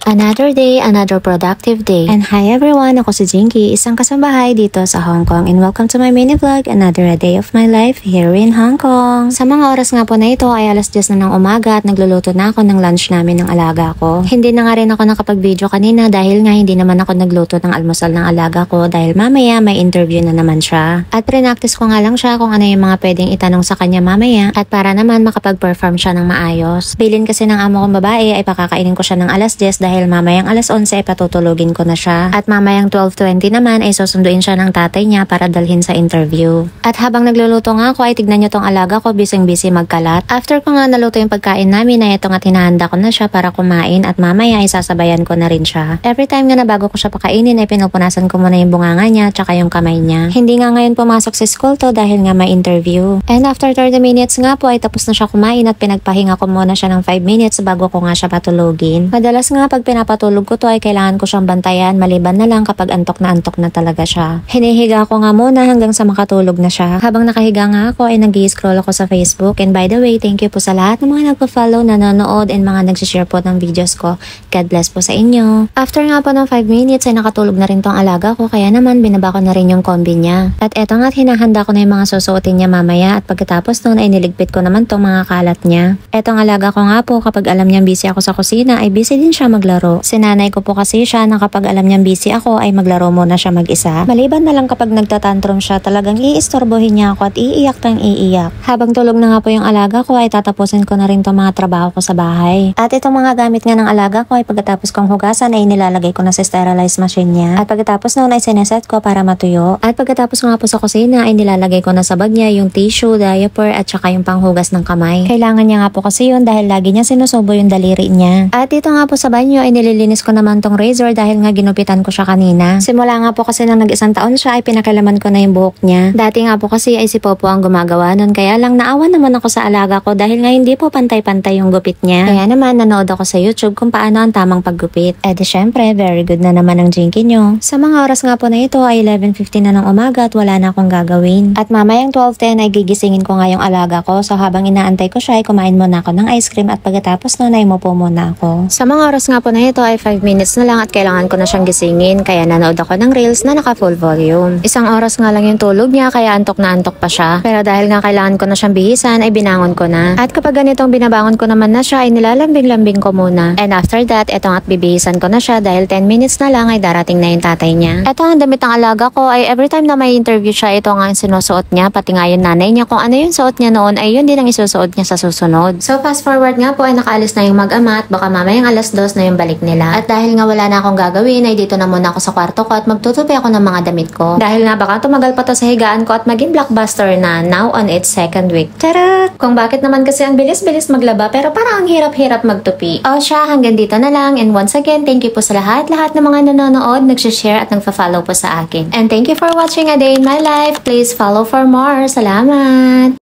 Another day, another productive day. And hi everyone, ako si Jinky, isang kasambahay dito sa Hong Kong, and welcome to my mini vlog, another day of my life here in Hong Kong. Sa mga oras nga po na ito ay alas 10 na ng umaga at nagluluto na ako ng lunch namin ng alaga ko. Hindi na nga rin ako nakapag-video kanina dahil nga hindi naman ako nagluto ng almusal ng alaga ko dahil mamaya may interview na naman siya. At pre-practice ko nga lang siya kung ano yung mga pwedeng itanong sa kanya mamaya at para naman makapag-perform siya ng maayos. Bilin kasi ng amo kong babae ay pakakainin ko siya ng alas 10 dahil mamayang alas 11 ay patutulugin ko na siya. At mamayang 12:20 naman ay susunduin siya ng tatay niya para dalhin sa interview. At habang nagluluto nga ako ay tignan niyo tong alaga ko, busy magkalat. After ko nga naluto yung pagkain namin ay ito nga tinahanda ko na siya para kumain at mamaya ay sasabayan ko na rin siya. Every time nga na bago ko siya pakainin ay pinupunasan ko muna yung bunganga niya tsaka yung kamay niya. Hindi nga ngayon pumasok sa school to dahil nga may interview. And after 30 minutes nga po ay tapos na siya kumain at pinagpahinga ko muna siya ng 5 minutes bago ko nga siya patulugin. Madalas nga pag pinapatulog ko to ay kailangan ko siyang bantayan maliban na lang kapag antok na talaga siya. Hinihiga ko nga muna hanggang sa makatulog na siya. Habang nakahiga nga ako ay nag-i-scroll ako sa Facebook, and by the way, thank you po sa lahat ng mga nagpa-follow, nanonood, and mga nag-share po ng videos ko. God bless po sa inyo. After nga po ng 5 minutes ay nakatulog na rin tong alaga ko, kaya naman binaba ko na rin yung kombi niya. At eto nga hinahanda ko na yung mga susuotin niya mamaya at pagkatapos nun ay niligpit ko naman tong mga kalat niya. Etong alaga ko nga po kapag alam niyang busy ako sa kusina ay busy din siya maglaro. Sinanay ko po kasi siya na kapag alam niyang busy ako ay maglaro muna siya mag-isa. Maliban na lang kapag nagtatantrum siya, talagang iistorbohin niya ako at iiyak pang iiyak. Habang tulog na nga po yung alaga ko ay tatapusin ko na rin tong mga trabaho ko sa bahay. At itong mga gamit nga ng alaga ko ay pagkatapos kong hugasan ay nilalagay ko na sa sterilize machine niya. At pagkatapos noon ay sineset ko para matuyo. At pagkatapos nga po sa kusina ay nilalagay ko na sa bag niya yung tissue, diaper at saka yung panghugas ng kamay. Kailangan niya nga po kasi yun dahil lagi niya sinusubo yung daliri niya. At dito nga po sa banyo ay nililinis ko naman tong razor dahil nga ginupitan ko siya kanina. Simula nga po kasi nang nag-isang taon siya ay pinakalaman ko na yung buhok niya. Dati nga po kasi ay si Popo ang gumagawa nun, kaya lang naawa naman ako sa alaga ko dahil nga hindi po pantay-pantay yung gupit niya. Kaya naman nanood ako sa YouTube kung paano ang tamang paggupit. Eh di syempre, very good na naman ang Jinky nyo. Sa mga oras nga po na ito ay 11:15 na ng umaga at wala na akong gagawin. At mamayang 12:10 ay gigisingin ko nga yung alaga ko, so habang inaantay ko siya ay kumain muna ako ng ice cream at pagkatapos nun ay mupo muna ako. Sa mga oras nga po na ito ay 5 minutes na lang at kailangan ko na siyang gisingin, kaya nanood ako ng reels na naka full volume. Isang oras nga lang yung tulog niya kaya antok na antok pa siya. Pero dahil nga kailangan ko na siyang bihisan ay binangon ko na. At kapag ganitong binabangon ko naman na siya ay nilalambing-lambing ko muna. And after that, etong at bibihisan ko na siya dahil 10 minutes na lang ay darating na yung tatay niya. Eto ang damit ng alaga ko ay every time na may interview siya, ito nga ang sinusuot niya, pati nga yung nanay niya kung ano yung suot niya noon ay yun din ang isusuot niya sa susunod. So fast forward nga po ay nakaalis na yung mag-ama at baka mamayang alas 2 na yung balik nila. At dahil nga wala na akong gagawin ay dito na muna ako sa kwarto ko at magtutupi ako ng mga damit ko. Dahil nga baka tumagal pa to sa higaan ko at maging blockbuster na now on its second week. Charot! Kung bakit naman kasi ang bilis-bilis maglaba pero parang ang hirap-hirap magtupi. O siya, hanggang dito na lang, and once again, thank you po sa lahat ng mga nanonood, nagsishare at nagfa-follow po sa akin. And thank you for watching a day in my life. Please follow for more. Salamat!